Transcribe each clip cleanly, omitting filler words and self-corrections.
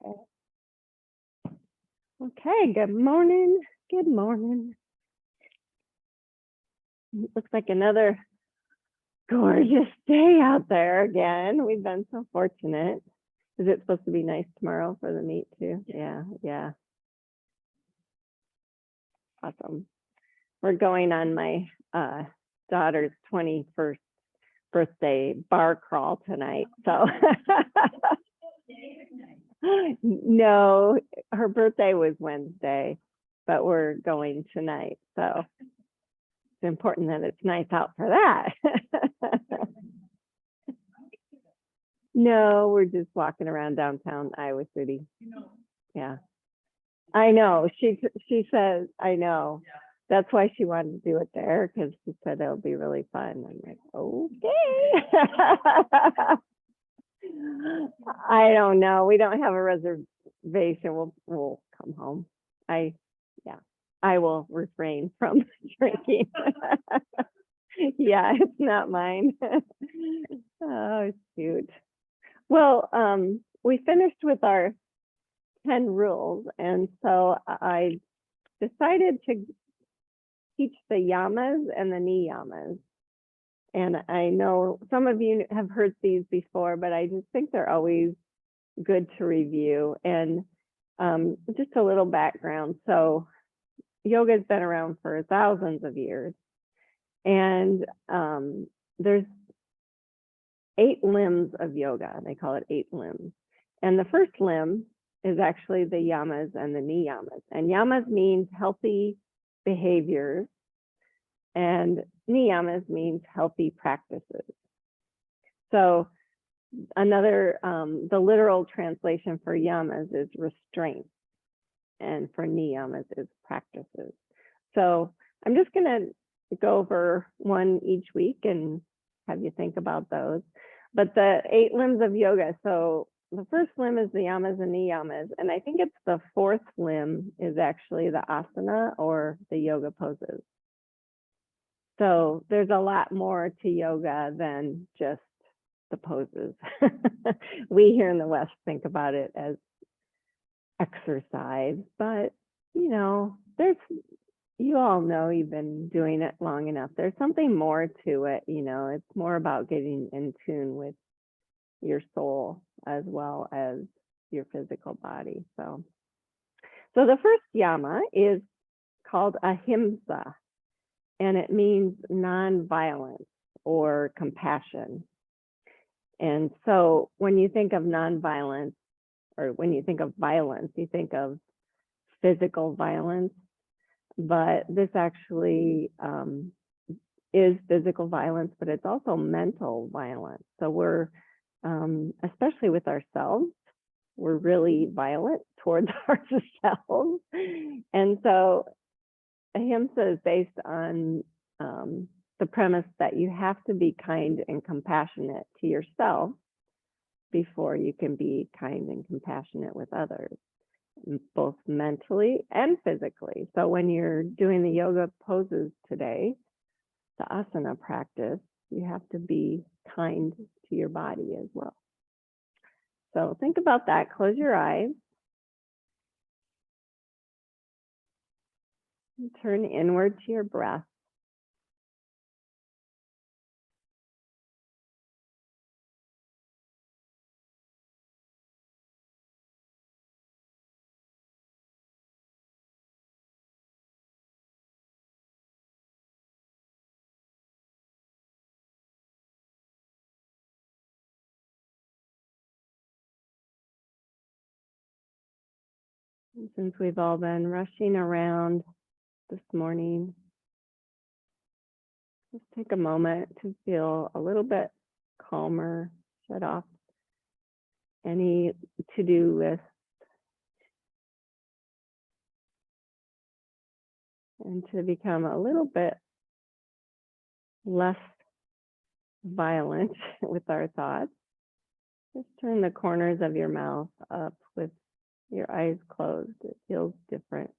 Okay, good morning. Good morning. It looks like another gorgeous day out there again. We've been so fortunate. Is it supposed to be nice tomorrow for the meet too? Yeah. Awesome. We're going on my daughter's 21st birthday bar crawl tonight. So no, her birthday was Wednesday, but we're going tonight. So it's important that it's nice out for that. No, we're just walking around downtown Iowa City. Yeah. I know. She says, I know. That's why she wanted to do it there, because she said it'll be really fun. I'm like, okay. I don't know. We don't have a reservation. We'll come home. I will refrain from drinking. Yeah, it's not mine. Oh, shoot. Well, we finished with our 10 rules, and so I decided to teach the yamas and the niyamas. And I know some of you have heard these before, but I just think they're always good to review. And just a little background. So yoga has been around for thousands of years. And there's 8 limbs of yoga. They call it 8 limbs. And the first limb is actually the yamas and the niyamas. And yamas means healthy behaviors, and niyamas means healthy practices. So another, the literal translation for yamas is restraint, and for niyamas is practices. So I'm just going to go over one each week and have you think about those. But the 8 limbs of yoga, so the first limb is the yamas and niyamas, and I think it's the 4th limb is actually the asana or the yoga poses. So there's a lot more to yoga than just the poses. We here in the West think about it as exercise, but you know, you all know, you've been doing it long enough. There's something more to it, you know. It's more about getting in tune with your soul as well as your physical body. So the first yama is called Ahimsa, and it means non-violence or compassion. And so when you think of non-violence, or when you think of violence, you think of physical violence, but this actually is physical violence, but it's also mental violence. So we're, especially with ourselves, we're really violent towards ourselves. And so Ahimsa is based on the premise that you have to be kind and compassionate to yourself before you can be kind and compassionate with others, both mentally and physically. So when you're doing the yoga poses today, the asana practice, you have to be kind to your body as well. So think about that. Close your eyes. And turn inward to your breath. And since we've all been rushing around this morning, just take a moment to feel a little bit calmer, shut off any to-do list, and to become a little bit less violent with our thoughts. Just turn the corners of your mouth up with your eyes closed. It feels different.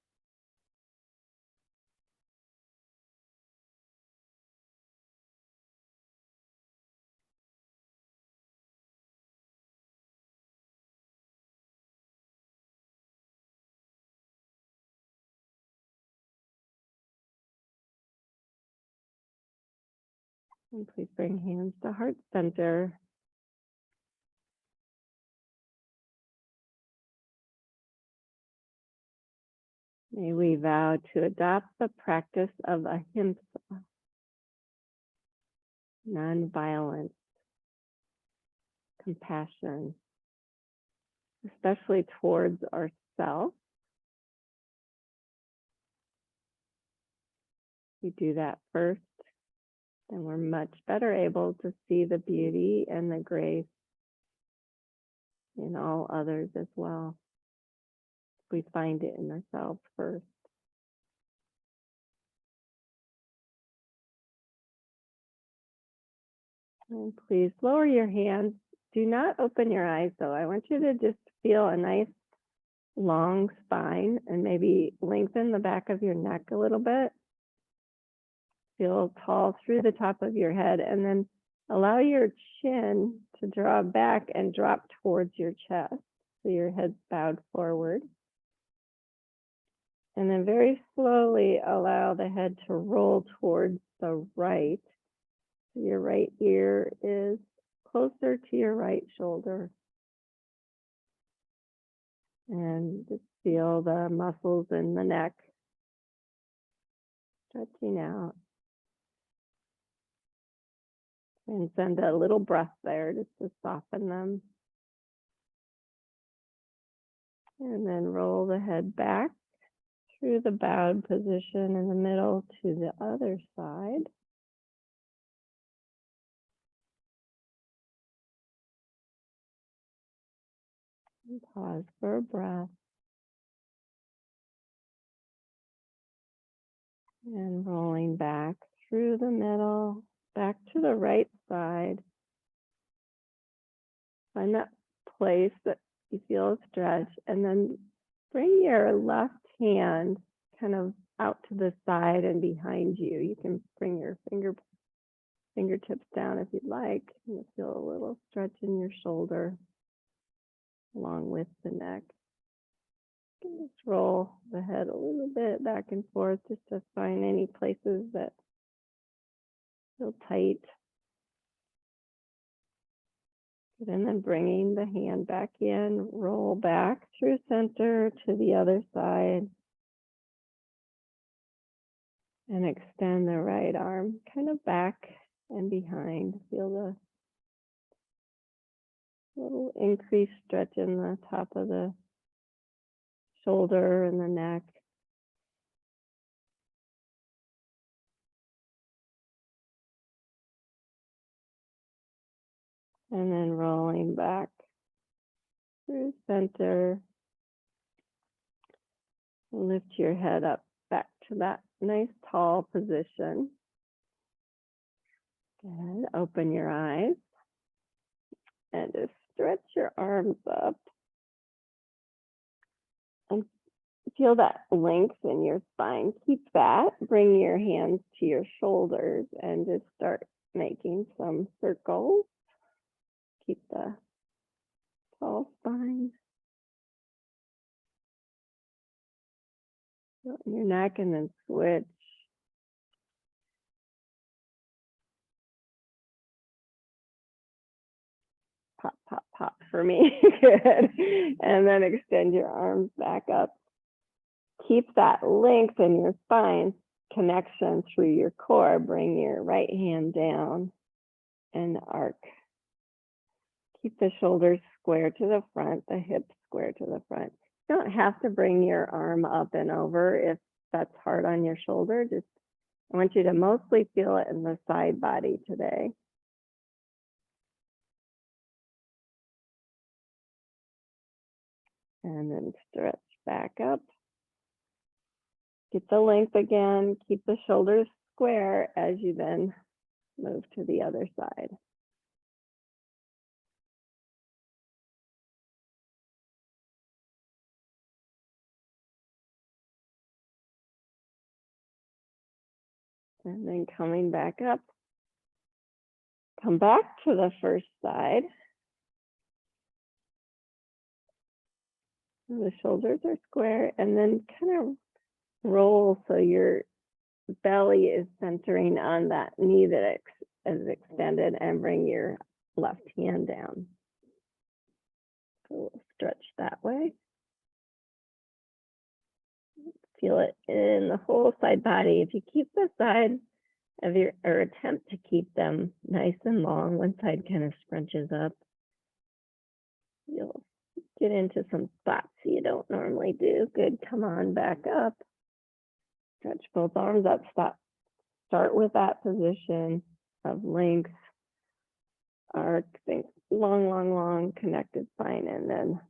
And please bring hands to heart center. May we vow to adopt the practice of Ahimsa, nonviolence, compassion, especially towards ourselves. We do that first, and we're much better able to see the beauty and the grace in all others as well. We find it in ourselves first. And please lower your hands. Do not open your eyes though. I want you to just feel a nice long spine and maybe lengthen the back of your neck a little bit. Feel tall through the top of your head, and then allow your chin to draw back and drop towards your chest. So your head's bowed forward. And then very slowly allow the head to roll towards the right. So your right ear is closer to your right shoulder. And just feel the muscles in the neck stretching out. And send a little breath there just to soften them. And then roll the head back through the bowed position in the middle to the other side. And pause for a breath. And rolling back through the middle, back to the right side. Find that place that you feel a stretch, and then bring your left hand kind of out to the side and behind you. You can bring your fingertips down if you'd like. You'll feel a little stretch in your shoulder along with the neck. You can just roll the head a little bit back and forth just to find any places that feel tight. And then bringing the hand back in, roll back through center to the other side. And extend the right arm kind of back and behind. Feel the little increased stretch in the top of the shoulder and the neck. And then rolling back through center. Lift your head up back to that nice tall position. Good. Open your eyes. And just stretch your arms up. And feel that length in your spine. Keep that. Bring your hands to your shoulders and just start making some circles. Keep the tall spine. Feel it in your neck and then switch. Pop, pop, pop for me. Good. And then extend your arms back up. Keep that length in your spine, connection through your core. Bring your right hand down and arc. Keep the shoulders square to the front, the hips square to the front. You don't have to bring your arm up and over if that's hard on your shoulder. Just, I want you to mostly feel it in the side body today. And then stretch back up. Get the length again. Keep the shoulders square as you then move to the other side. And then coming back up. Come back to the first side. And the shoulders are square, and then kind of roll so your belly is centering on that knee that as extended, and bring your left hand down. So we'll stretch that way. Feel it in the whole side body. If you keep the side of your, or attempt to keep them nice and long, one side kind of scrunches up, you'll get into some spots you don't normally do. Good, come on back up. Stretch both arms up, start with that position of length, arc, think long, long, long, connected spine, and then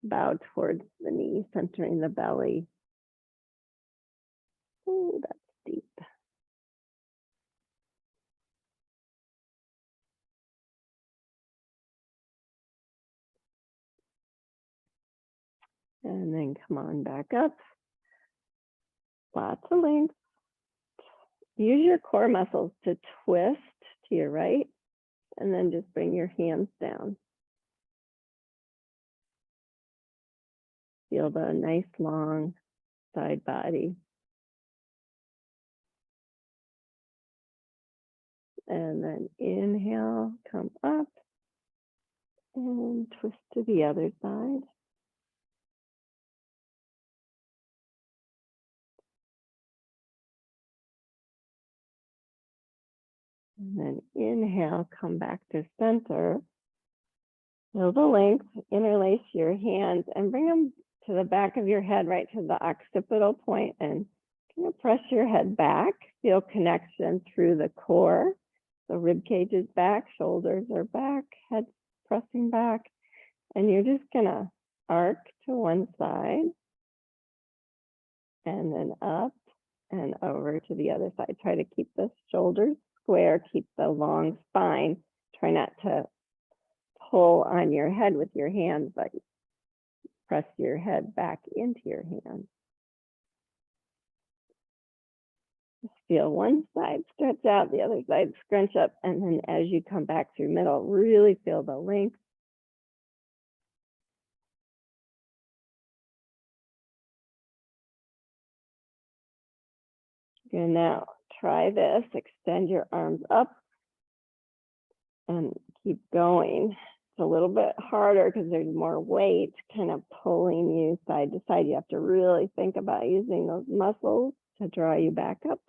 bow towards the knee, centering the belly. Oh, that's deep. And then come on back up. Lots of length. Use your core muscles to twist to your right, and then just bring your hands down. Feel the nice long side body. And then inhale, come up, and twist to the other side. And then inhale, come back to center. Feel the length, interlace your hands and bring them to the back of your head, right to the occipital point, and kind of press your head back. Feel connection through the core. So rib cage is back, shoulders are back, head pressing back. And you're just gonna arc to one side and then up and over to the other side. Try to keep the shoulders square, keep the long spine. Try not to pull on your head with your hands, but press your head back into your hands. Just feel one side stretch out, the other side scrunch up, and then as you come back through middle, really feel the length. And now try this, extend your arms up and keep going. It's a little bit harder because there's more weight kind of pulling you side to side. You have to really think about using those muscles to draw you back up.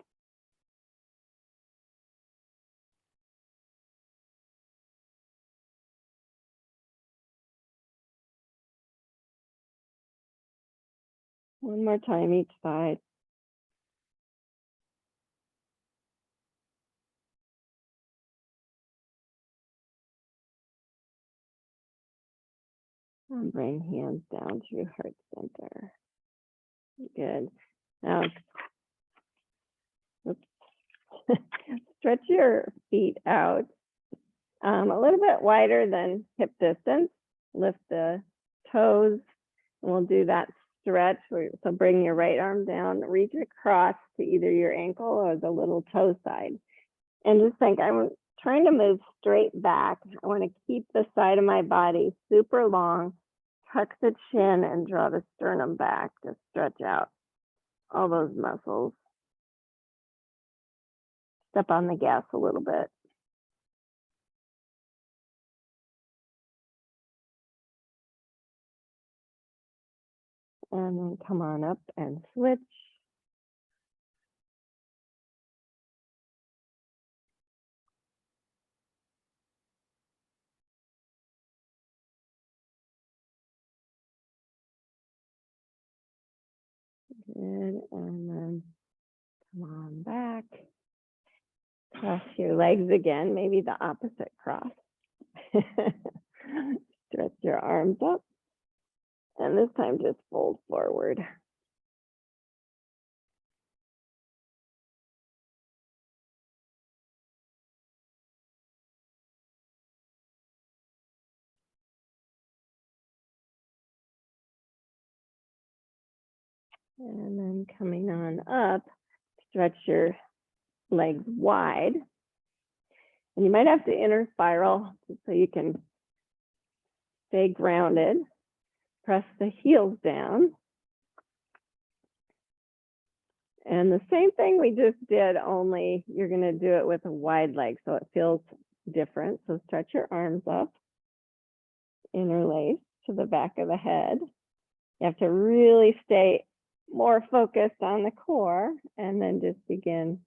One more time each side. And bring hands down to your heart center. Good. Now, stretch your feet out a little bit wider than hip distance. Lift the toes, and we'll do that stretch. So bring your right arm down, reach across to either your ankle or the little toe side. And just think, I'm trying to move straight back. I want to keep the side of my body super long, tuck the chin and draw the sternum back to stretch out all those muscles. Step on the gas a little bit. And then come on up and switch. Good, and then come on back. Cross your legs again, maybe the opposite cross. Stretch your arms up. And this time just fold forward. And then coming on up, stretch your legs wide. And you might have to inner spiral so you can stay grounded. Press the heels down. And the same thing we just did, only you're going to do it with a wide leg so it feels different. So stretch your arms up, interlace to the back of the head. You have to really stay more focused on the core and then just begin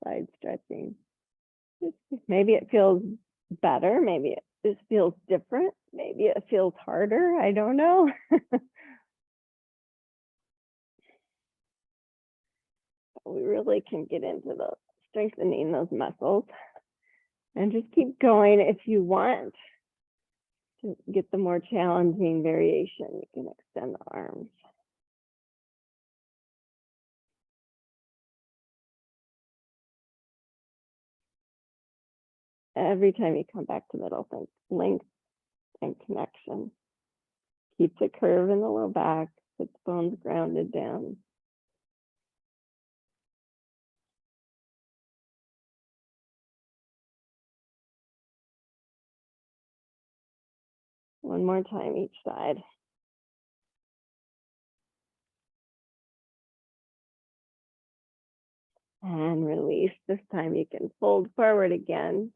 side stretching. Maybe it feels better. Maybe it just feels different. Maybe it feels harder. I don't know. We really can get into the strengthening those muscles and just keep going. If you want to get the more challenging variation, you can extend the arms. Every time you come back to middle, think length and connection. Keep the curve in the low back, sit the bones grounded down. One more time each side. And release. This time you can fold forward again.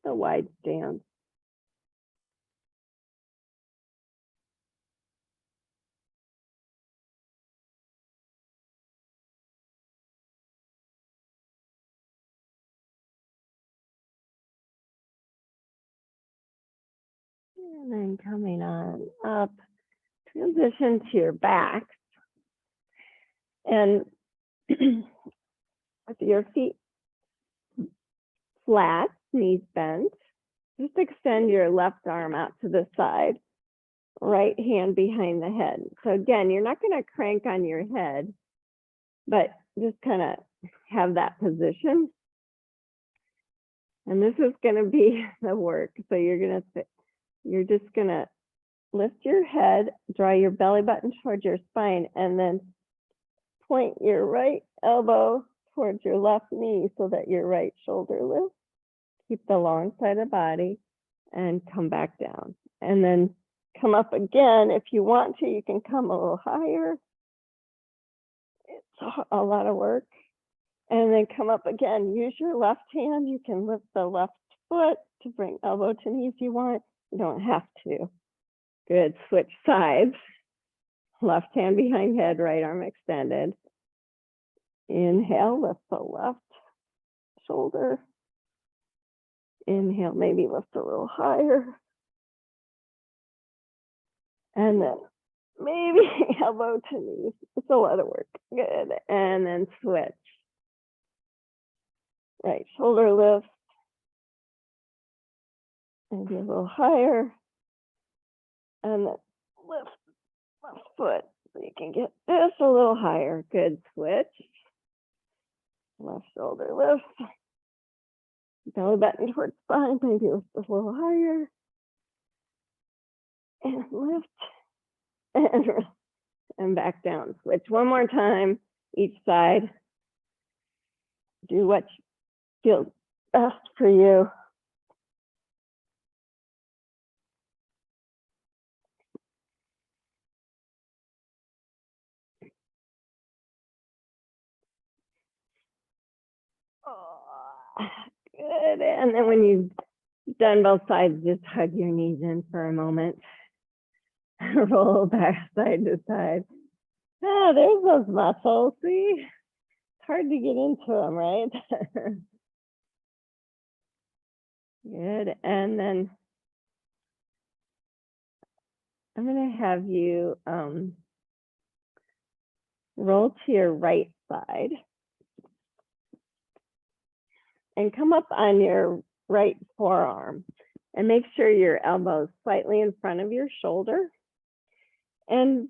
The wide stance. And then coming on up, transition to your back. And with your feet flat, knees bent, just extend your left arm out to the side, right hand behind the head. So again, you're not going to crank on your head, but just kind of have that position. And this is going to be the work. So you're just going to lift your head, draw your belly button towards your spine, and then point your right elbow towards your left knee so that your right shoulder lifts. Keep the long side of the body and come back down. And then come up again. If you want to, you can come a little higher. It's a lot of work. And then come up again. Use your left hand. You can lift the left foot to bring elbow to knee if you want. You don't have to. Good. Switch sides. Left hand behind head, right arm extended. Inhale, lift the left shoulder. Inhale, maybe lift a little higher. And then maybe elbow to knee. It's a lot of work. Good. And then switch. Right shoulder lift. Maybe a little higher. And then lift left foot. So you can get this a little higher. Good. Switch. Left shoulder lift. Belly button towards spine. Maybe lift a little higher. And lift. And back down. Switch one more time, each side. Do what feels best for you. Oh, good. And then when you've done both sides, just hug your knees in for a moment. Roll back side to side. Ah, there's those muscles. See, it's hard to get into them, right? Good. And then I'm going to have you roll to your right side and come up on your right forearm and make sure your elbow is slightly in front of your shoulder. And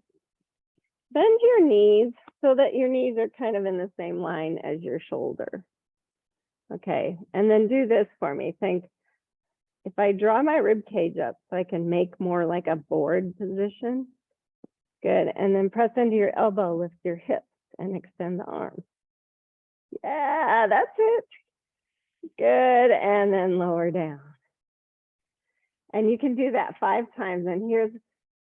bend your knees so that your knees are kind of in the same line as your shoulder. Okay, and then do this for me. Think, if I draw my rib cage up so I can make more like a board position. Good, and then press into your elbow, lift your hips and extend the arms. Yeah, that's it. Good, and then lower down. And you can do that 5 times. And here's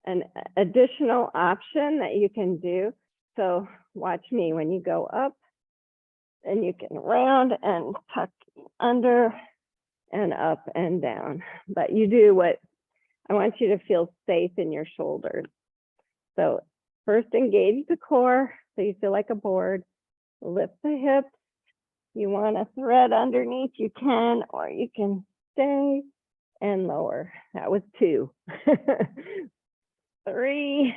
an additional option that you can do. So watch me when you go up, and you can round and tuck under and up and down. But you do what I want you to feel safe in your shoulders. So first engage the core so you feel like a board. Lift the hips. You want a thread underneath, you can, or you can stay and lower. That was 2. 3.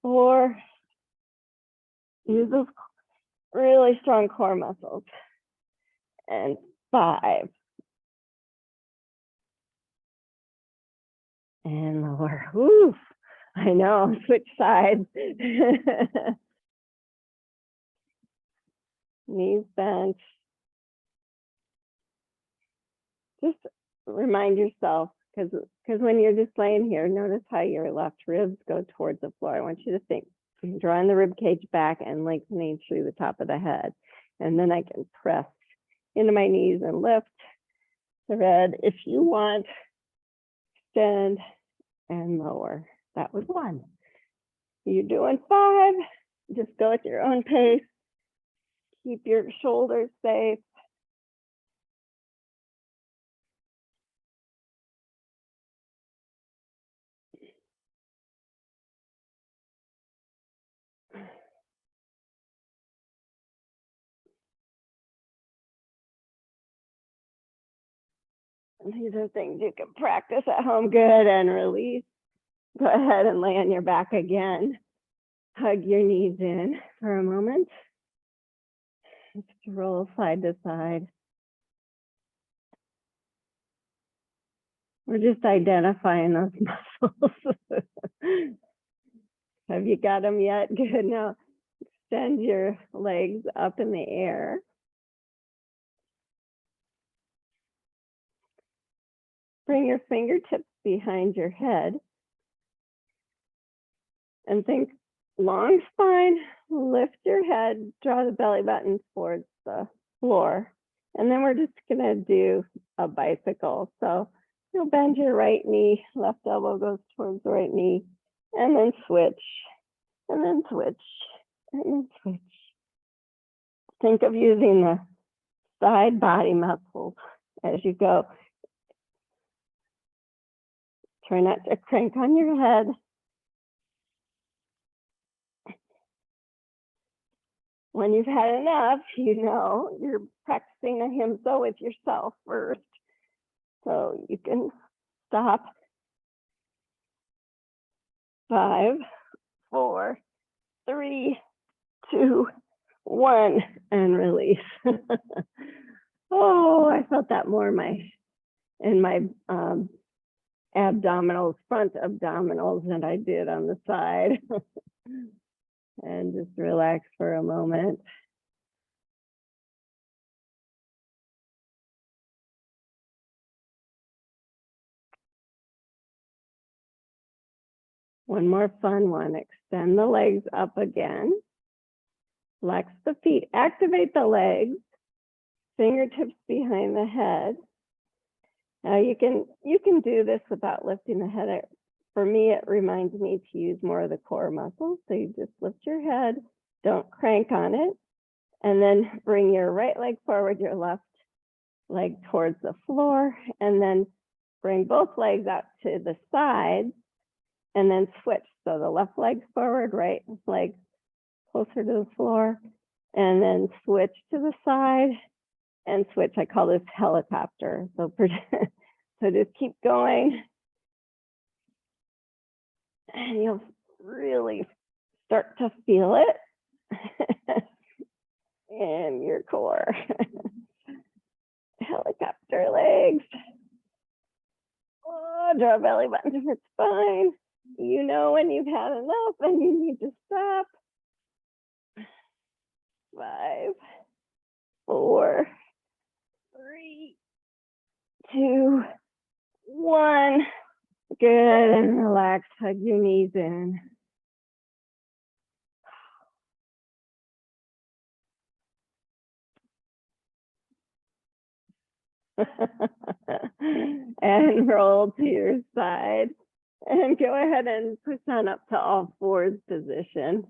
4. Use those really strong core muscles. And 5. And lower. Woo! I know, switch sides. Knees bent. Just remind yourself, because when you're just laying here, notice how your left ribs go towards the floor. I want you to think, drawing the rib cage back and lengthening through the top of the head. And then I can press into my knees and lift, thread if you want, extend and lower. That was 1. You're doing 5. Just go at your own pace. Keep your shoulders safe. These are things you can practice at home. Good, and release. Go ahead and lay on your back again. Hug your knees in for a moment. Just roll side to side. We're just identifying those muscles. Have you got them yet? Good. Now extend your legs up in the air. Bring your fingertips behind your head. And think long spine, lift your head, draw the belly button towards the floor. And then we're just gonna do a bicycle. So you'll bend your right knee, left elbow goes towards the right knee, and then switch, and then switch, and then switch. Think of using the side body muscles as you go. Try not to crank on your head. When you've had enough, you know you're practicing Ahimsa with yourself first. So you can stop. 5, 4, 3, 2, 1, and release. Oh, I felt that more in my abdominals, front abdominals, than I did on the side. And just relax for a moment. One more fun one. Extend the legs up again. Flex the feet. Activate the legs. Fingertips behind the head. Now you can do this without lifting the head. For me, it reminds me to use more of the core muscles. So you just lift your head, don't crank on it, and then bring your right leg forward, your left leg towards the floor, and then bring both legs out to the sides, and then switch. So the left leg's forward, right leg closer to the floor, and then switch to the side and switch. I call this helicopter. So, so just keep going. And you'll really start to feel it in your core. Helicopter legs. Oh, draw belly button to the spine. You know when you've had enough and you need to stop. 5, 4, 3, 2, 1. Good, and relax, hug your knees in. And roll to your side. And go ahead and push on up to all fours position.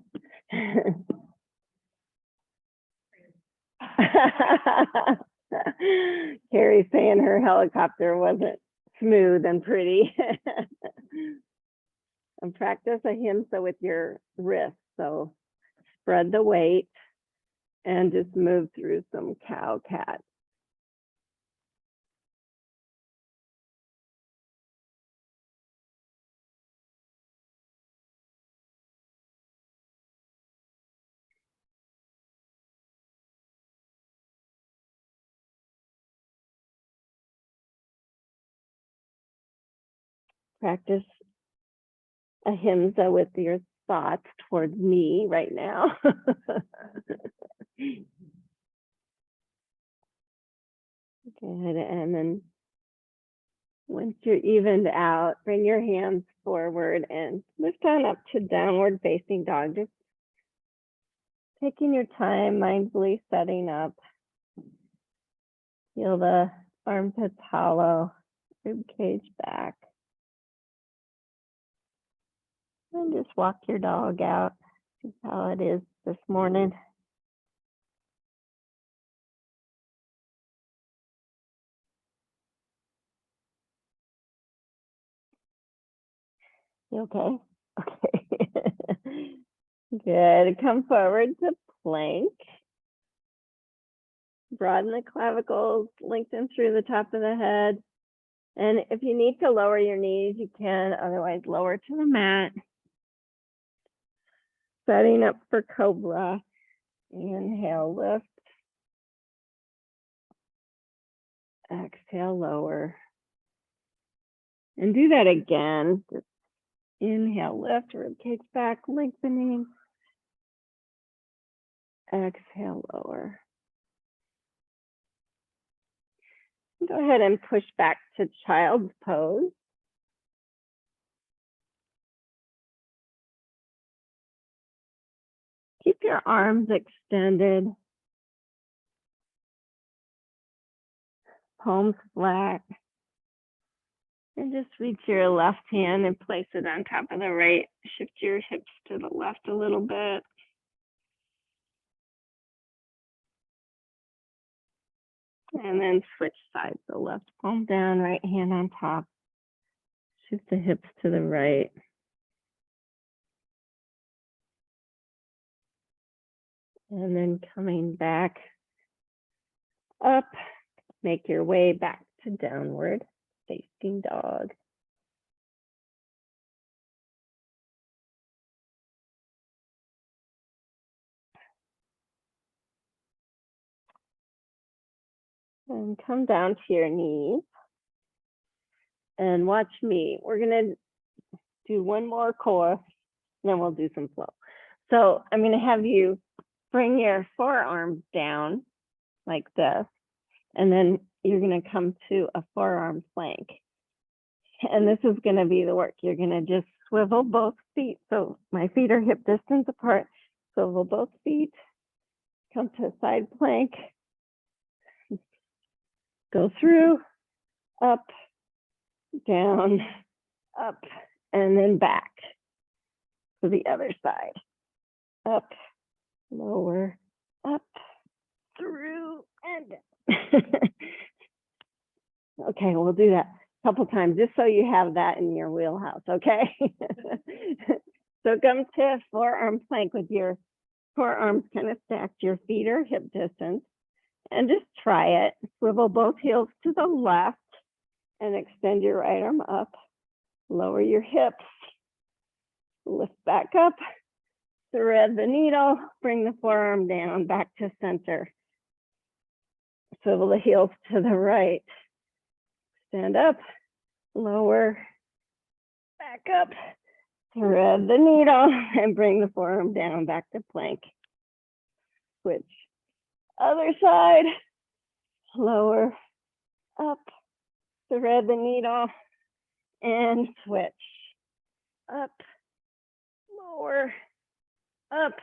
Carrie's saying her helicopter wasn't smooth and pretty. And practice Ahimsa with your wrist. So spread the weight and just move through some cow cat. Practice Ahimsa with your thoughts towards me right now. Good. And then once you're evened out, bring your hands forward and lift on up to downward facing dog. Just taking your time, mindfully setting up. Feel the armpits hollow, rib cage back. And just walk your dog out. See how it is this morning. You okay? Okay. Good. Come forward to plank. Broaden the clavicles, lengthen through the top of the head. And if you need to lower your knees, you can. Otherwise, lower to the mat. Setting up for cobra. Inhale, lift. Exhale, lower. And do that again. Just inhale, lift, rib cage back, lengthening. Exhale, lower. Go ahead and push back to child's pose. Keep your arms extended. Palms flat. And just reach your left hand and place it on top of the right. Shift your hips to the left a little bit. And then switch sides. So left palm down, right hand on top. Shift the hips to the right. And then coming back up, make your way back to downward facing dog. And come down to your knees. And watch me. We're gonna do one more core, and then we'll do some flow. So I'm gonna have you bring your forearms down like this, and then you're gonna come to a forearm plank. And this is gonna be the work. You're gonna just swivel both feet. So my feet are hip distance apart. Swivel both feet, come to a side plank, go through, up, down, up, and then back to the other side. Up, lower, up, through, and down. Okay, we'll do that a couple times just so you have that in your wheelhouse, okay? So come to forearm plank with your forearms kind of stacked. Your feet are hip distance. And just try it. Swivel both heels to the left and extend your right arm up. Lower your hips. Lift back up. Thread the needle. Bring the forearm down back to center. Swivel the heels to the right. Stand up. Lower. Back up. Thread the needle and bring the forearm down back to plank. Switch. Other side. Lower. Up. Thread the needle and switch. Up. Lower. Up.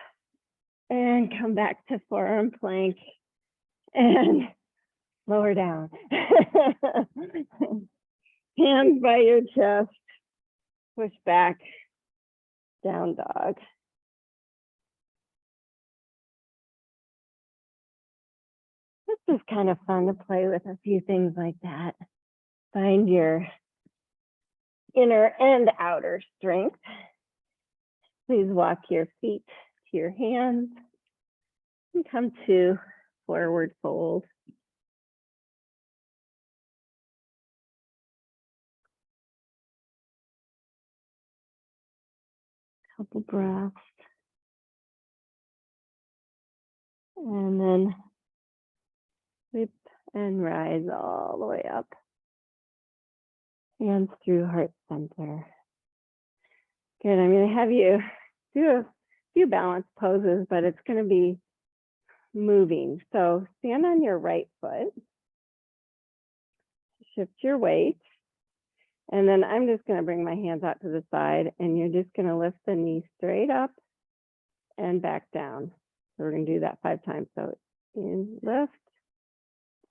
And come back to forearm plank. And lower down. Hands by your chest, push back, down dog. This is kind of fun to play with a few things like that. Find your inner and outer strength. Please walk your feet to your hands and come to forward fold. Couple breaths. And then sweep and rise all the way up. Hands through heart center. Good, I'm gonna have you do a few balance poses, but it's gonna be moving. So stand on your right foot, shift your weight, and then I'm just gonna bring my hands out to the side, and you're just gonna lift the knee straight up and back down. So we're gonna do that 5 times. So in, lift,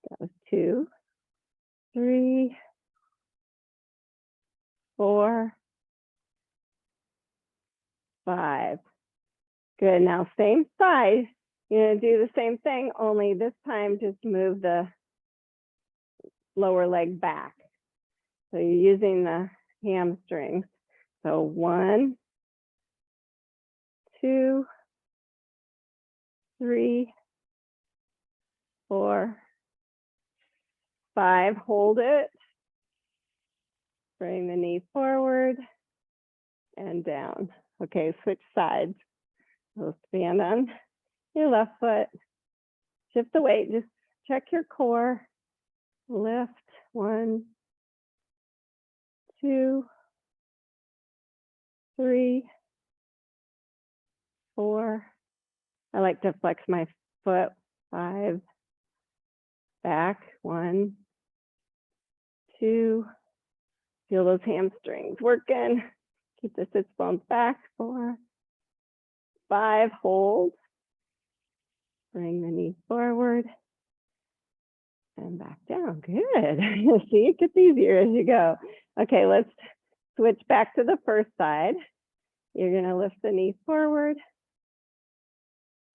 that was 2, 3, 4, 5. Good, now same side. You're gonna do the same thing, only this time just move the lower leg back. So you're using the hamstrings. So 1, 2, 3, 4, 5. Hold it. Bring the knee forward and down. Okay, switch sides. So stand on your left foot. Shift the weight. Just check your core. Lift. 1, 2, 3, 4. I like to flex my foot. 5. Back. 1, 2. Feel those hamstrings working. Keep the sits bones back. 4, 5. Hold. Bring the knee forward and back down. Good. See, it gets easier as you go. Okay, let's switch back to the first side. You're going to lift the knee forward,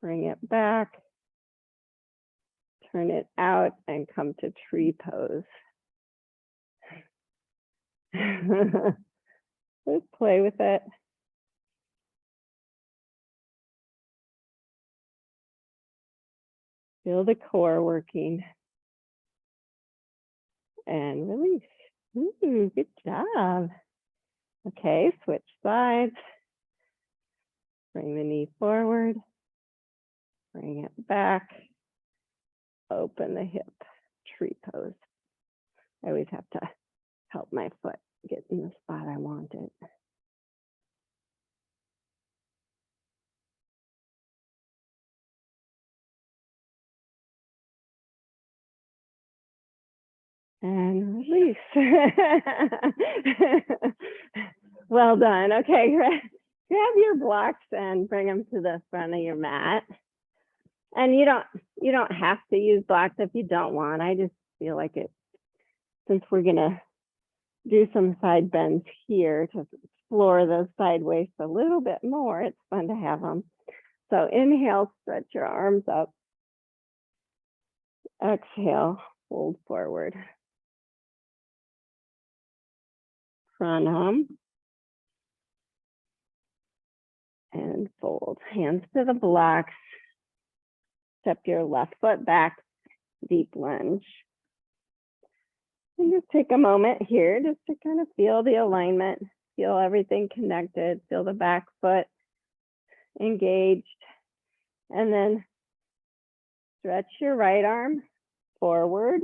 bring it back, turn it out, and come to tree pose. Let's play with it. Feel the core working. And release. Ooh, good job. Okay, switch sides. Bring the knee forward. Bring it back. Open the hip. Tree pose. I always have to help my foot get in the spot I want it. And release. Well done. Okay, grab your blocks and bring them to the front of your mat. And you don't have to use blocks if you don't want. I just feel like it, since we're gonna do some side bends here to explore those side waists a little bit more, it's fun to have them. So inhale, stretch your arms up. Exhale, fold forward. Pranam. And fold. Hands to the blocks. Step your left foot back, deep lunge. And just take a moment here just to kind of feel the alignment, feel everything connected, feel the back foot engaged. And then stretch your right arm forward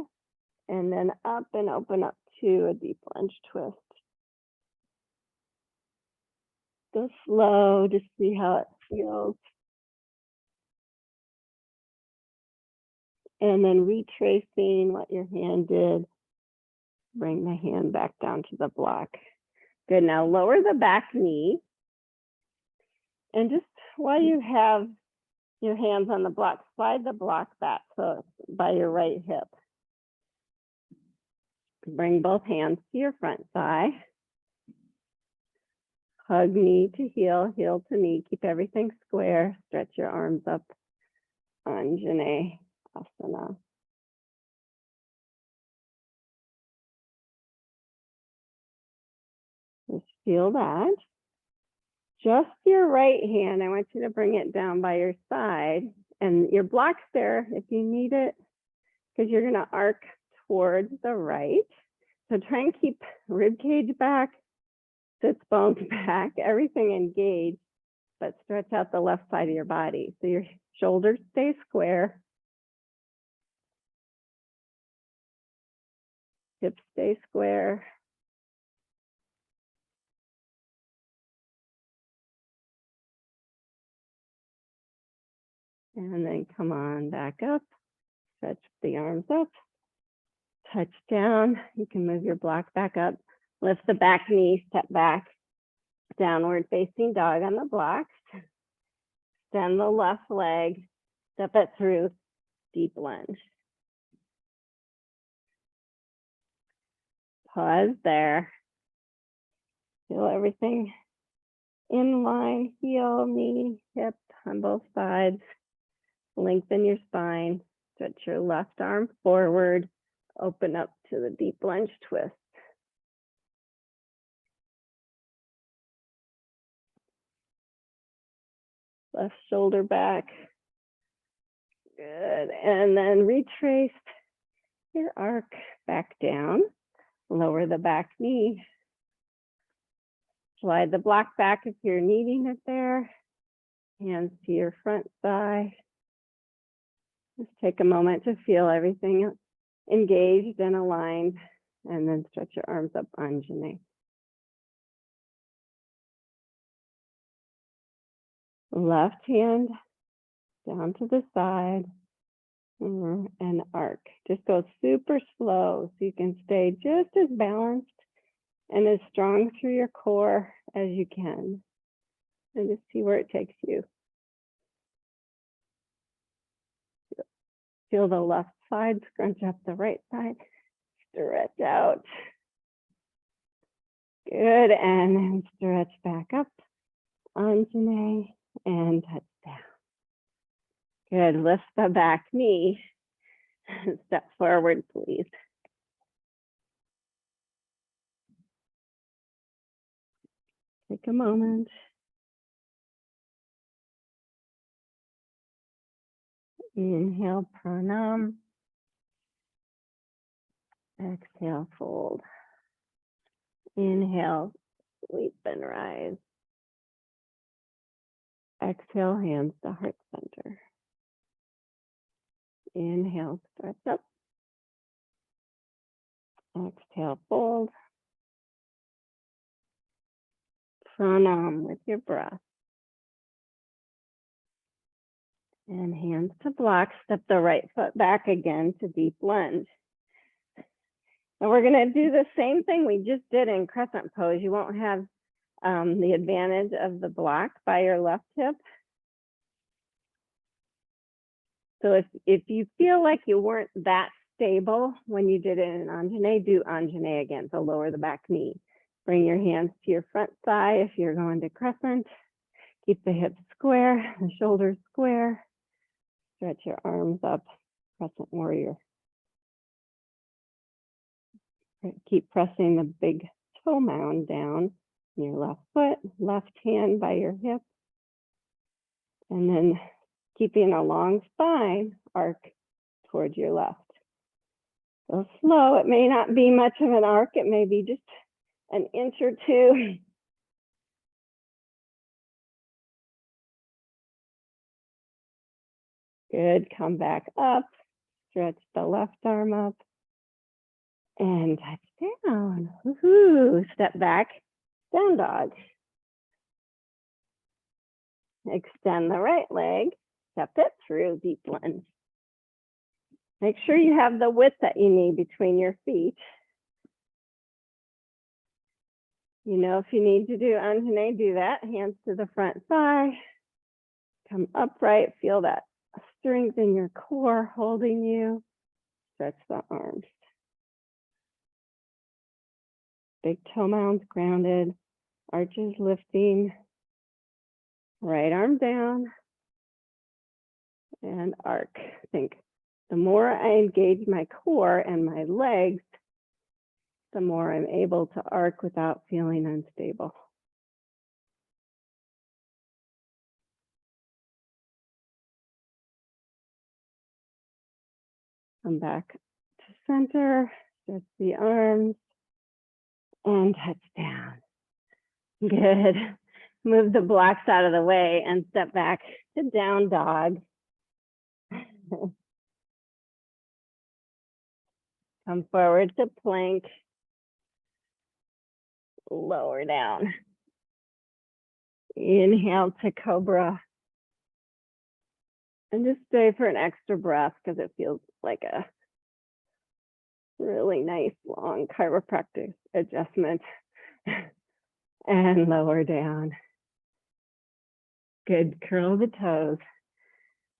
and then up and open up to a deep lunge twist. Go slow, just see how it feels. And then retracing what your hand did. Bring the hand back down to the block. Good, now lower the back knee. And just while you have your hands on the block, slide the block back so by your right hip. Bring both hands to your front thigh. Hug knee to heel, heel to knee. Keep everything square. Stretch your arms up. Anjane Asana. Just feel that. Just your right hand, I want you to bring it down by your side. And your block's there if you need it, because you're going to arc towards the right. So try and keep rib cage back, sits bones back, everything engaged, but stretch out the left side of your body. So your shoulders stay square. Hips stay square. And then come on back up. Stretch the arms up. Touch down. You can move your block back up. Lift the back knee, step back. Downward facing dog on the blocks. Extend the left leg. Step it through. Deep lunge. Pause there. Feel everything in line. Heel, knee, hip on both sides. Lengthen your spine. Stretch your left arm forward. Open up to the deep lunge twist. Left shoulder back. Good. And then retrace your arc back down. Lower the back knee. Slide the block back if you're needing it there. Hands to your front thigh. Just take a moment to feel everything engaged and aligned, and then stretch your arms up, Anjane. Left hand down to the side and arc. Just go super slow so you can stay just as balanced and as strong through your core as you can. And just see where it takes you. Feel the left side, scrunch up the right side, stretch out. Good, and then stretch back up, Anjane, and touch down. Good, lift the back knee. Step forward, please. Take a moment. Inhale, pranam. Exhale, fold. Inhale, sweep and rise. Exhale, hands to heart center. Inhale, stretch up. Exhale, fold. Pranam with your breath. And hands to block. Step the right foot back again to deep lunge. And we're going to do the same thing we just did in crescent pose. You won't have the advantage of the block by your left hip. So if you feel like you weren't that stable when you did it in Anjane, do Anjane again. So lower the back knee. Bring your hands to your front thigh if you're going to crescent. Keep the hips square, the shoulders square. Stretch your arms up, crescent warrior. Keep pressing the big toe mound down in your left foot, left hand by your hip. And then keeping a long spine, arc towards your left. So slow, it may not be much of an arc, it may be just an inch or two. Good, come back up, stretch the left arm up, and touch down. Woohoo! Step back, down dog. Extend the right leg, step it through, deep lunge. Make sure you have the width that you need between your feet. You know, if you need to do Anjane, do that. Hands to the front thigh. Come upright, feel that strength in your core holding you. Stretch the arms. Big toe mounds grounded, arches lifting, right arm down, and arc. Think the more I engage my core and my legs, the more I'm able to arc without feeling unstable. Come back to center, stretch the arms, and touch down. Good. Move the blocks out of the way and step back to down dog. Come forward to plank. Lower down. Inhale to cobra. And just stay for an extra breath because it feels like a really nice long chiropractic adjustment. And lower down. Good. Curl the toes.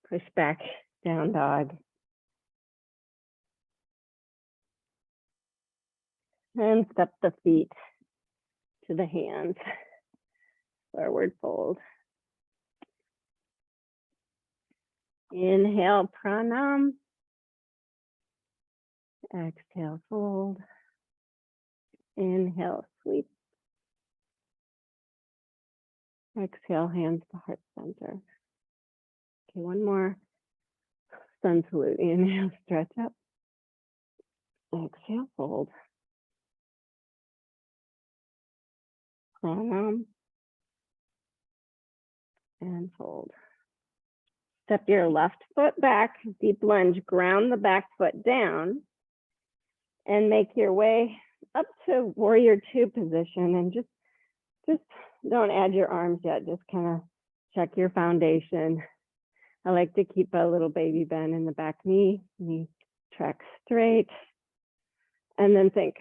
Push back, down dog. And step the feet to the hands. Forward fold. Inhale, pranam. Exhale, fold. Inhale, sweep. Exhale, hands to heart center. Okay, one more. Sun salute. Inhale, stretch up. Exhale, fold. Pranam. And fold. Step your left foot back, deep lunge, ground the back foot down, and make your way up to warrior two position. And just don't add your arms yet, just kind of check your foundation. I like to keep a little baby bend in the back knee track straight. And then think,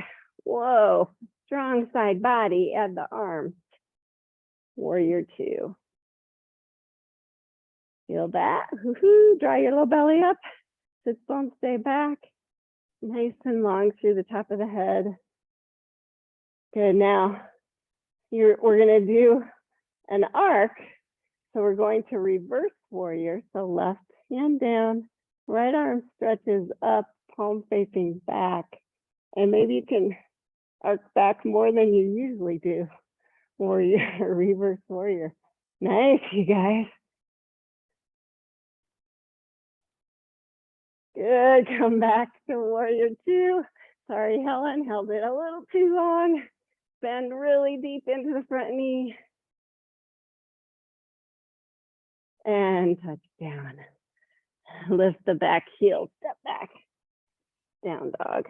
whoa, strong side body, add the arms. Warrior two. Feel that? Woohoo! Draw your little belly up. Sit bones stay back. Nice and long through the top of the head. Good. Now we're going to do an arc. So we're going to reverse warrior. So left hand down, right arm stretches up, palm facing back. And maybe you can arc back more than you usually do. Warrior, reverse warrior. Nice, you guys. Good, come back to warrior two. Sorry, Helen, held it a little too long. Bend really deep into the front knee. And touch down. Lift the back heel, step back. Down dog.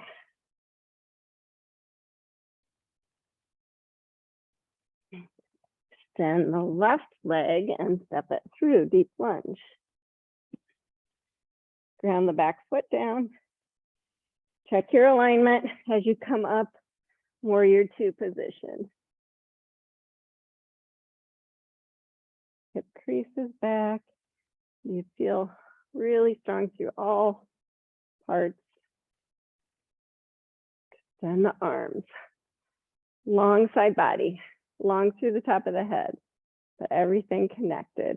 Extend the left leg and step it through, deep lunge. Ground the back foot down. Check your alignment as you come up, warrior two position. Hip creases back. You feel really strong through all parts. Extend the arms. Long side body, long through the top of the head, but everything connected.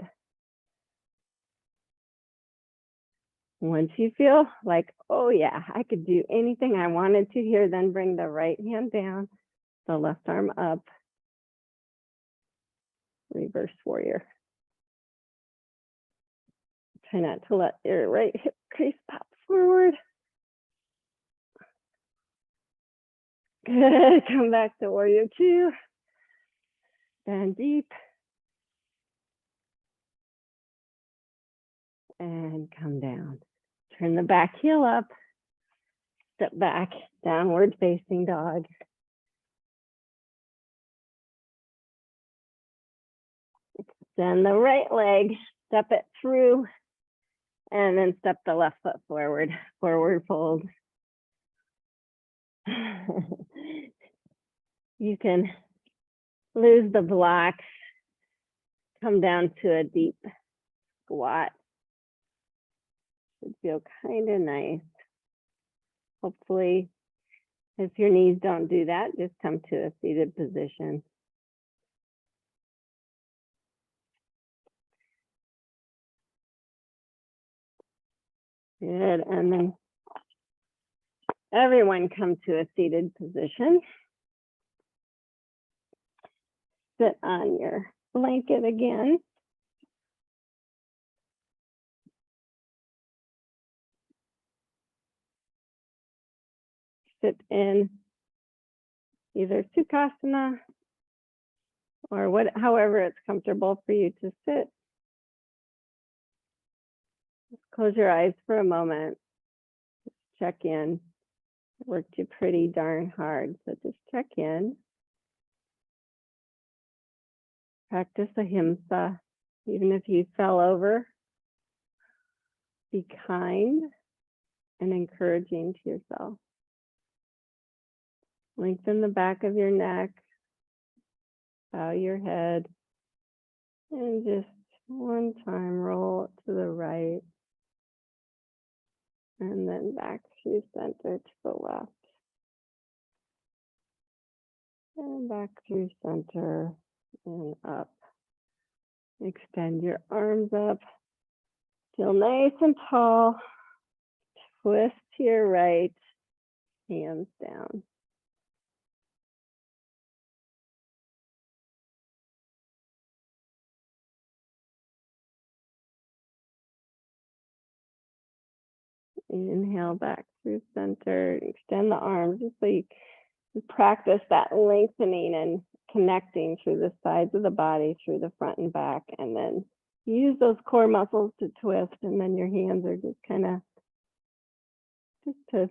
Once you feel like, oh yeah, I could do anything I wanted to here, then bring the right hand down, the left arm up, reverse warrior. Try not to let your right hip crease pop forward. Good, come back to warrior two. Bend deep. And come down. Turn the back heel up. Step back, downward facing dog. Extend the right leg, step it through, and then step the left foot forward, forward fold. You can lose the blocks, come down to a deep squat. Should feel kind of nice. Hopefully If your knees don't do that, just come to a seated position. Good, and then everyone come to a seated position. Sit on your blanket again. Sit in either Sukhasana or however it's comfortable for you to sit. Just close your eyes for a moment. Just check in. I worked you pretty darn hard, so just check in. Practice Ahimsa. Even if you fell over, be kind and encouraging to yourself. Lengthen the back of your neck, bow your head, and just one time roll to the right, and then back through center to the left, and back through center and up. Extend your arms up, feel nice and tall. Twist to your right, hands down. Inhale back through center, extend the arms just so you practice that lengthening and connecting through the sides of the body, through the front and back, and then use those core muscles to twist, and then your hands are just kind of just to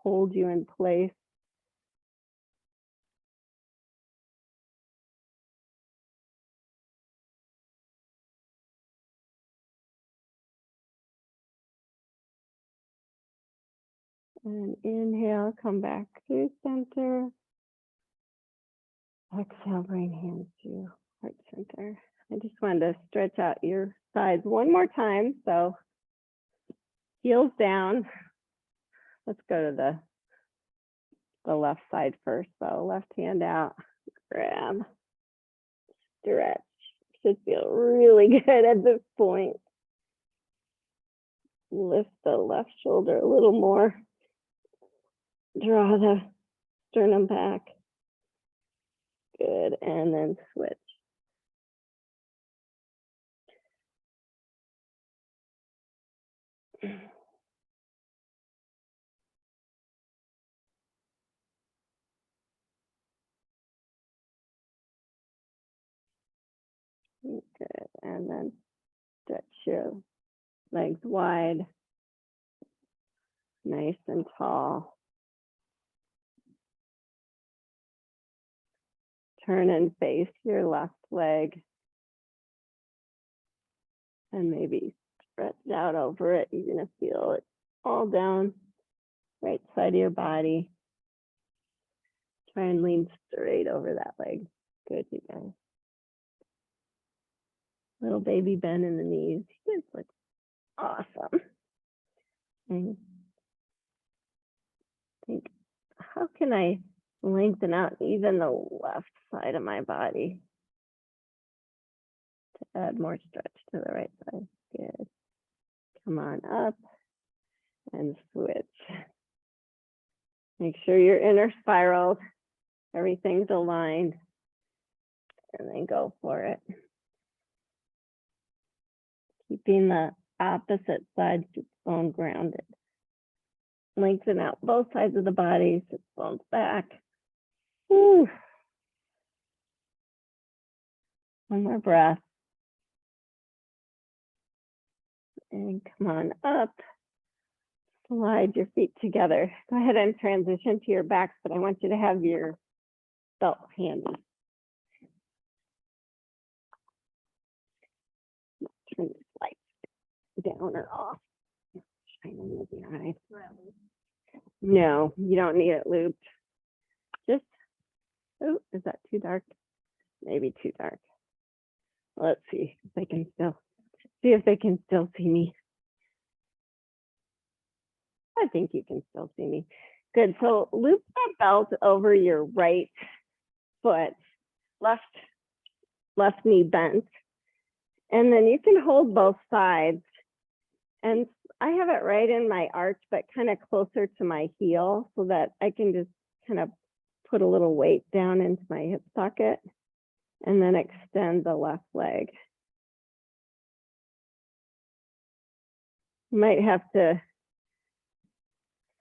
hold you in place. And inhale, come back through center. Exhale, bring hands to heart center. I just wanted to stretch out your sides one more time. So heels down. Let's go to the left side first. So left hand out, grab, stretch. Should feel really good at this point. Lift the left shoulder a little more. Draw the sternum back. Good, and then switch. Good, and then stretch your legs wide, nice and tall. Turn and face your left leg, and maybe stretch out over it. You're gonna feel it all down right side of your body. Try and lean straight over that leg. Good, you guys. Little baby bend in the knees. You guys look awesome. And think, how can I lengthen out even the left side of my body to add more stretch to the right side? Good. Come on up and switch. Make sure your inner spiraled, everything's aligned, and then go for it. Keeping the opposite side sit bone grounded. Lengthen out both sides of the body, sit bones back. Whew. One more breath. And come on up. Slide your feet together. Go ahead and transition to your backs, but I want you to have your belt handy. Turn the lights down or off. Shining with your eyes. No, you don't need it looped. Just, oh, is that too dark? Maybe too dark. Let's see if they can still see me. I think you can still see me. Good. So loop that belt over your right foot, left knee bent. And then you can hold both sides. And I have it right in my arch, but kind of closer to my heel so that I can just kind of put a little weight down into my hip socket and then extend the left leg. You might have to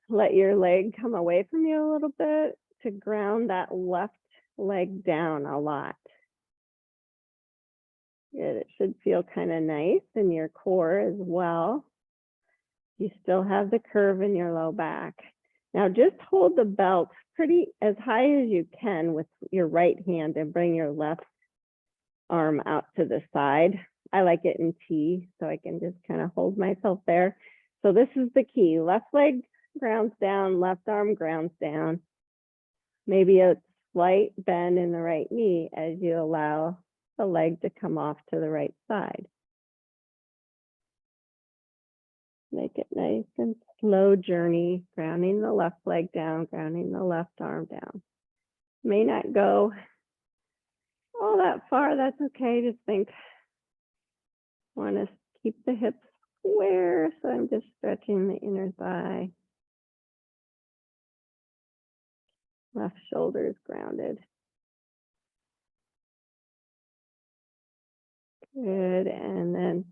let your leg come away from you a little bit to ground that left leg down a lot. Good. It should feel kind of nice in your core as well. You still have the curve in your low back. Now just hold the belt pretty as high as you can with your right hand and bring your left arm out to the side. I like it in T, so I can just kind of hold myself there. So this is the key. Left leg grounds down, left arm grounds down. Maybe a slight bend in the right knee as you allow the leg to come off to the right side. Make it nice and slow journey, grounding the left leg down, grounding the left arm down. May not go all that far, that's okay. Just think, want to keep the hips square, so I'm just stretching the inner thigh. Left shoulder is grounded. Good, and then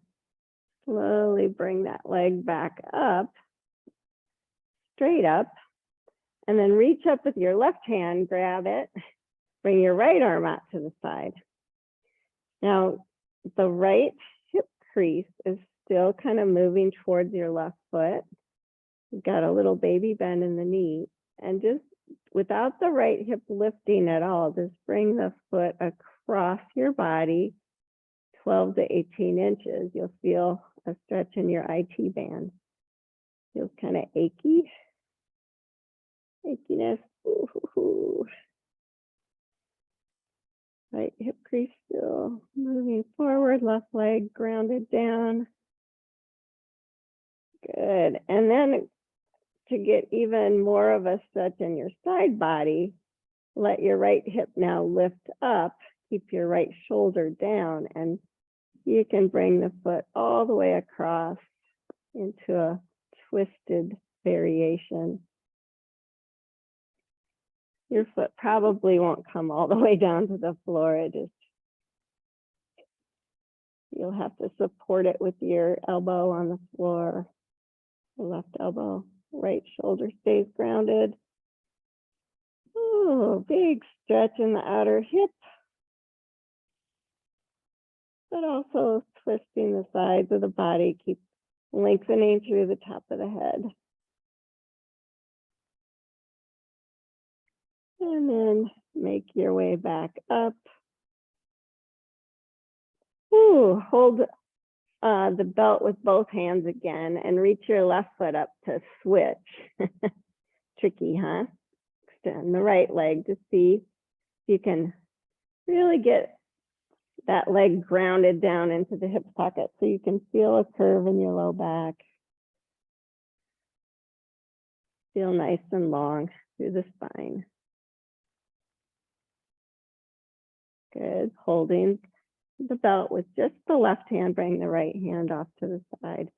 slowly bring that leg back up, straight up, and then reach up with your left hand, grab it, bring your right arm out to the side. Now, the right hip crease is still kind of moving towards your left foot. You've got a little baby bend in the knee, and just without the right hip lifting at all, just bring the foot across your body 12 to 18 inches. You'll feel a stretch in your IT band. Feels kind of achy. Achiness. Ooh. Right hip crease still moving forward, left leg grounded down. Good. And then to get even more of a stretch in your side body, let your right hip now lift up, keep your right shoulder down, and you can bring the foot all the way across into a twisted variation. Your foot probably won't come all the way down to the floor. You'll have to support it with your elbow on the floor. The left elbow, right shoulder stays grounded. Oh, big stretch in the outer hip, but also twisting the sides of the body. Keep lengthening through the top of the head. And then make your way back up. Ooh, hold the belt with both hands again and reach your left foot up to switch. Tricky, huh? Extend the right leg to see if you can really get that leg grounded down into the hip socket so you can feel a curve in your low back. Feel nice and long through the spine. Good. Holding the belt with just the left hand, bring the right hand off to the side.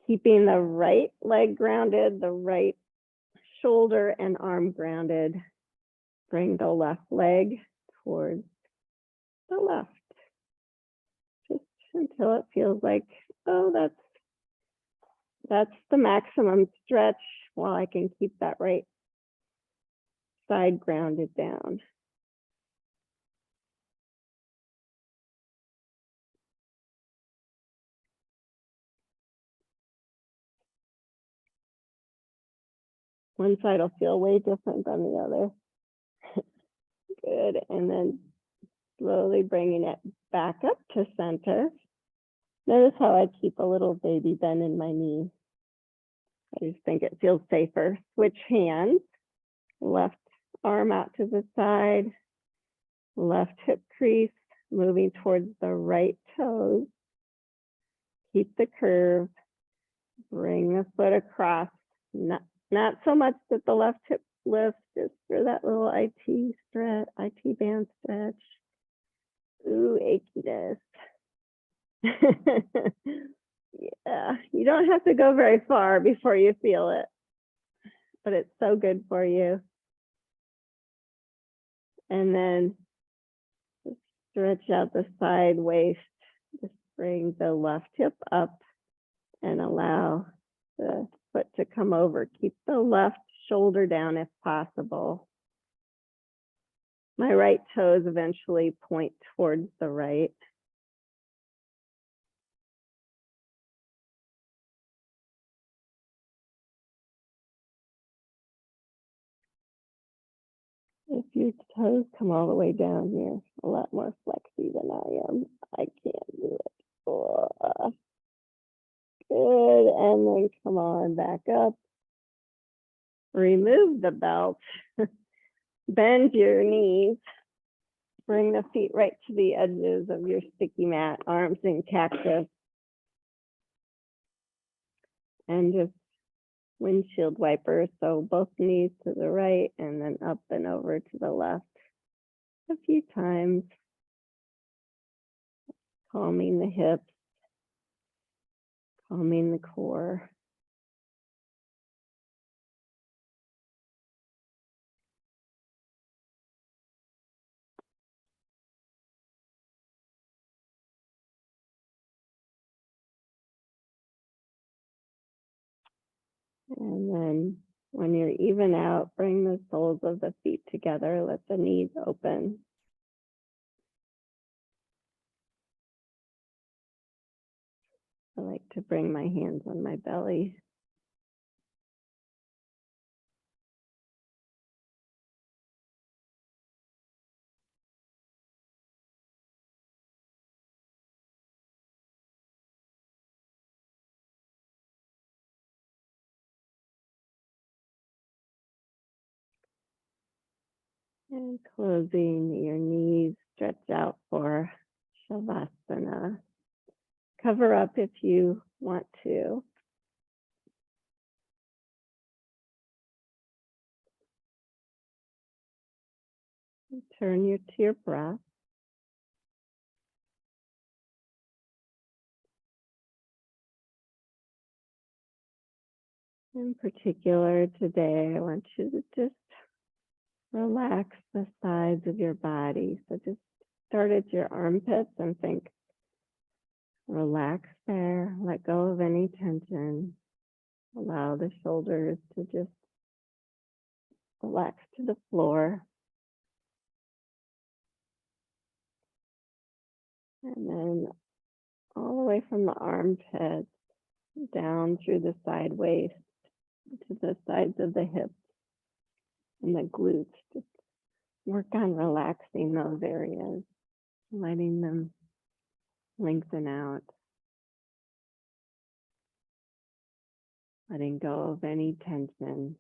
Keeping the right leg grounded, the right shoulder and arm grounded. Bring the left leg towards the left. Just until it feels like, oh, that's the maximum stretch while I can keep that right side grounded down. One side will feel way different than the other. Good, and then slowly bringing it back up to center. Notice how I keep a little baby bend in my knee. I just think it feels safer. Switch hands, left arm out to the side, left hip crease, moving towards the right toes. Keep the curve, bring the foot across, Not so much that the left hip lifts, just for that little IT stretch, IT band stretch. Ooh, achiness. Yeah, you don't have to go very far before you feel it, but it's so good for you. And then just stretch out the side waist. Just bring the left hip up and allow the foot to come over. Keep the left shoulder down if possible. My right toes eventually point towards the right. If your toes come all the way down, you're a lot more flexy than I am. I can't do it. Oh, good. And then come on back up. Remove the belt. Bend your knees. Bring the feet right to the edges of your sticky mat, arms in cactus. And just windshield wipers. So both knees to the right and then up and over to the left a few times. Calming the hips, calming the core. And then when you're even out, bring the soles of the feet together. Let the knees open. I like to bring my hands on my belly. And closing your knees, stretch out for Shavasana. Cover up if you want to. Turn to your breath. In particular, today, I want you to just relax the sides of your body. So just start at your armpits and think, relax there, let go of any tension. Allow the shoulders to just relax to the floor. And then all the way from the armpits down through the side waist to the sides of the hips and the glutes. Just work on relaxing those areas, letting them lengthen out, letting go of any tension.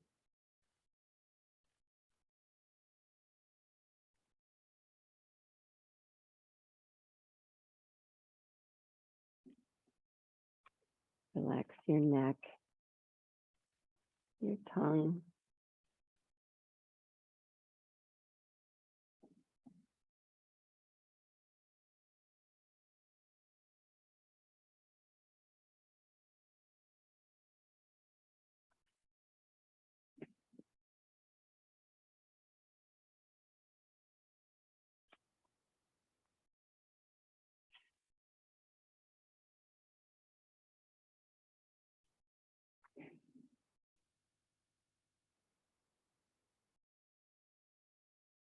Relax your neck, your tongue.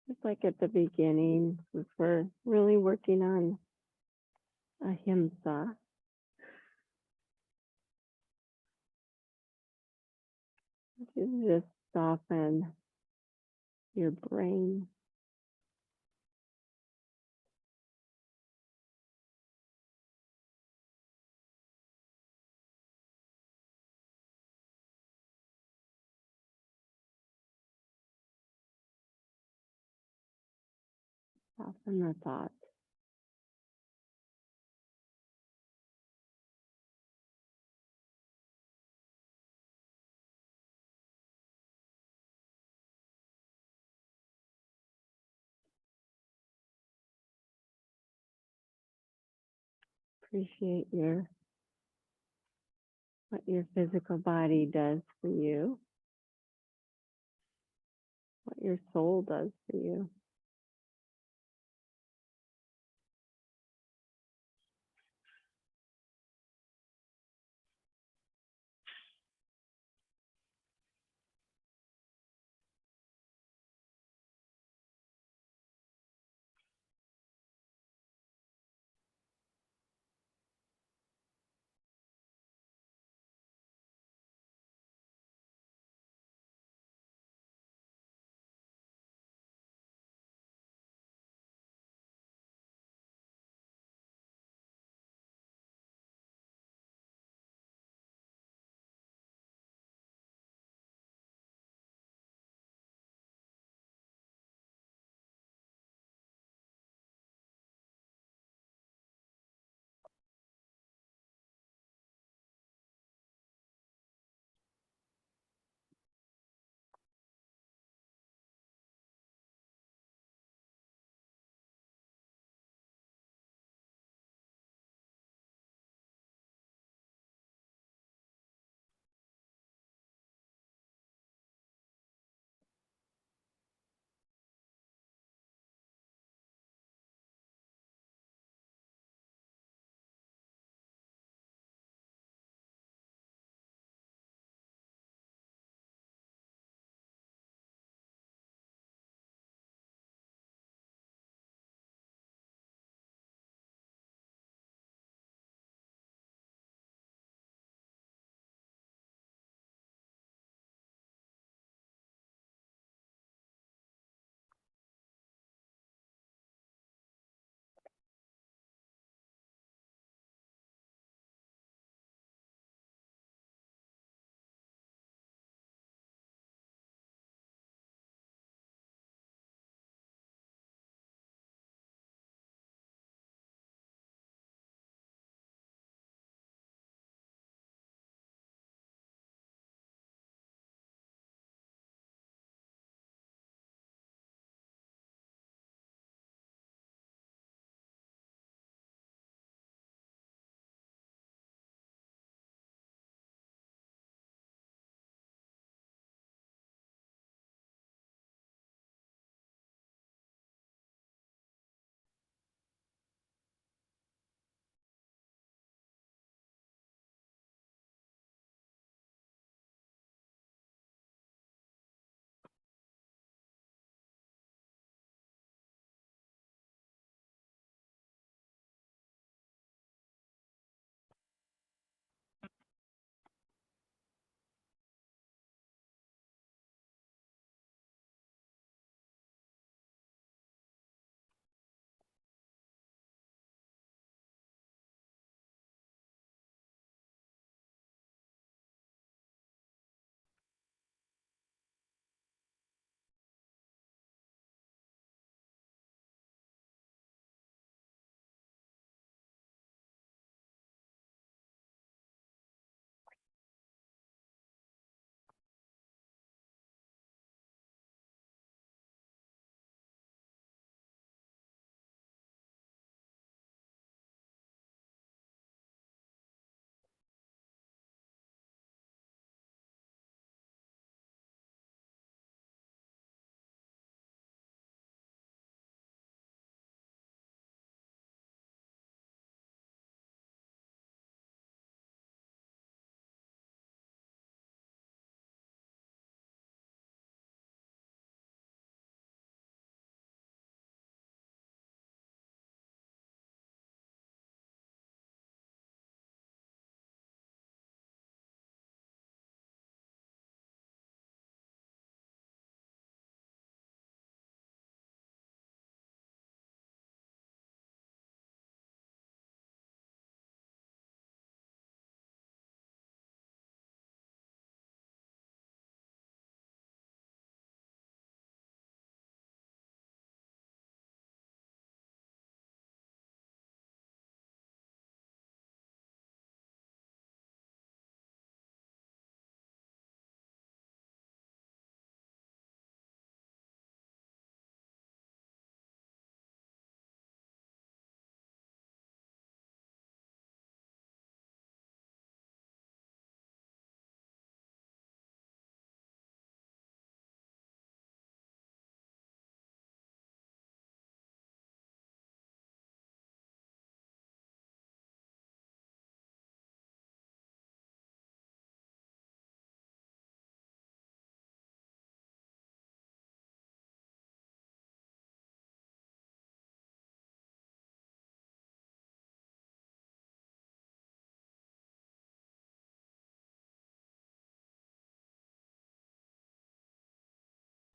Just like at the beginning, we're really working on Ahimsa. To just soften your brain. Soften the thoughts. appreciate what your physical body does for you, what your soul does for you.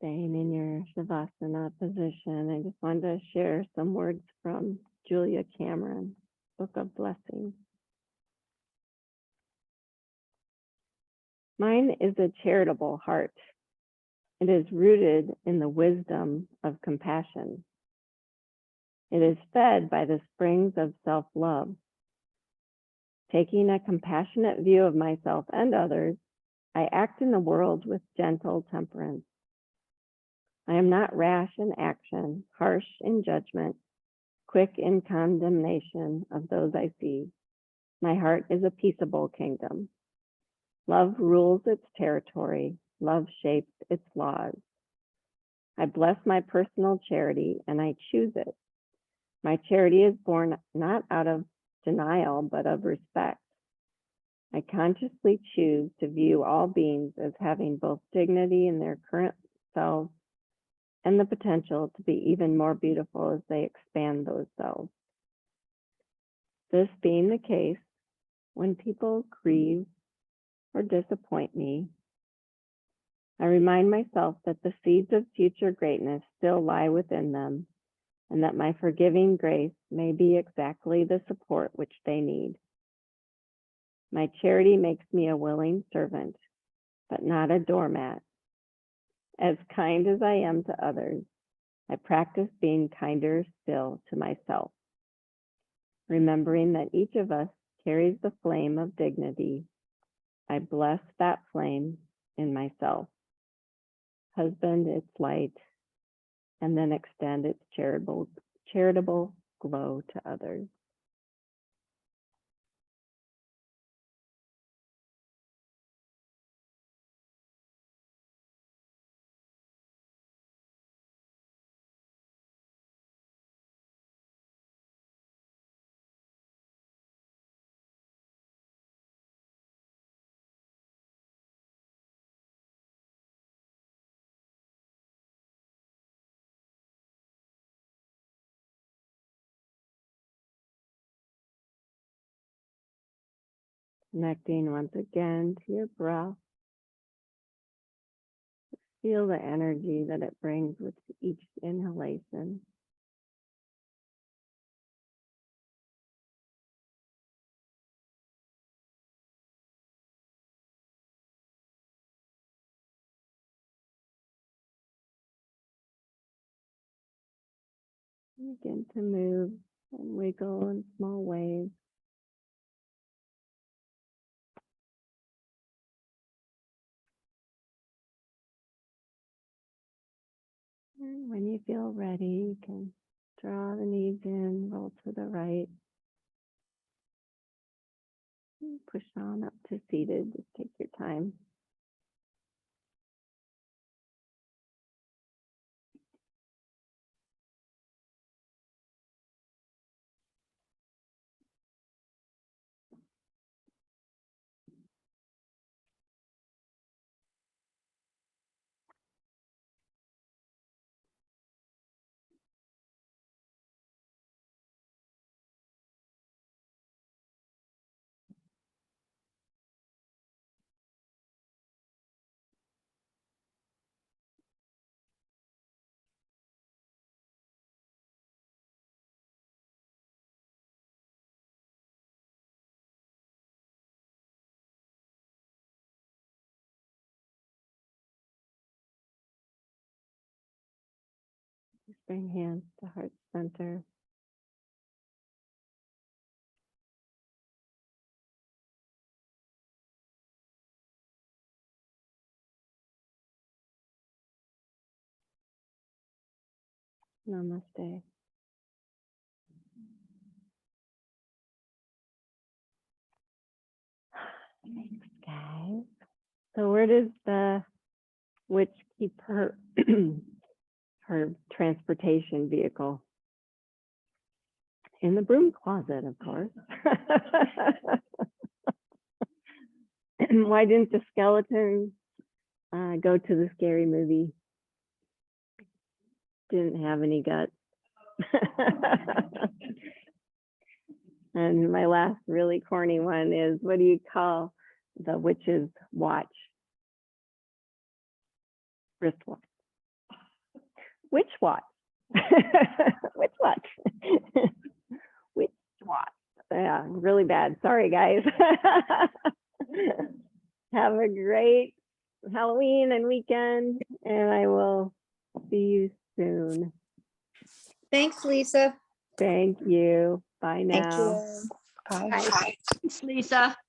Staying in your Shavasana position, I just wanted to share some words from Julia Cameron, Book of Blessings. Mine is a charitable heart. It is rooted in the wisdom of compassion. It is fed by the springs of self-love. Taking a compassionate view of myself and others, I act in the world with gentle temperance. I am not rash in action, harsh in judgment, quick in condemnation of those I see. My heart is a peaceable kingdom. Love rules its territory. Love shapes its laws. I bless my personal charity and I choose it. My charity is born not out of denial, but of respect. I consciously choose to view all beings as having both dignity in their current selves and the potential to be even more beautiful as they expand those selves. This being the case, when people grieve or disappoint me, I remind myself that the seeds of future greatness still lie within them, and that my forgiving grace may be exactly the support which they need. My charity makes me a willing servant, but not a doormat. As kind as I am to others, I practice being kinder still to myself, remembering that each of us carries the flame of dignity. I bless that flame in myself, husband its light, and then extend its charitable glow to others. Connecting once again to your breath. Feel the energy that it brings with each inhalation. Begin to move and wiggle in small waves. And when you feel ready, you can draw the knees in, roll to the right. And push on up to seated. Just take your time. Just bring hands to heart center. Namaste. Thanks, guys. So where does the witch keep her her transportation vehicle? In the broom closet, of course. Why didn't the skeleton go to the scary movie? Didn't have any guts. And my last really corny one is, what do you call the witch's watch? Wristwatch. Witch watch. Witch watch. Witch watch. Yeah, really bad. Sorry, guys. Have a great Halloween and weekend, and I will see you soon. Thanks, Lisa. Thank you. Bye Thank now. you. Bye. Lisa.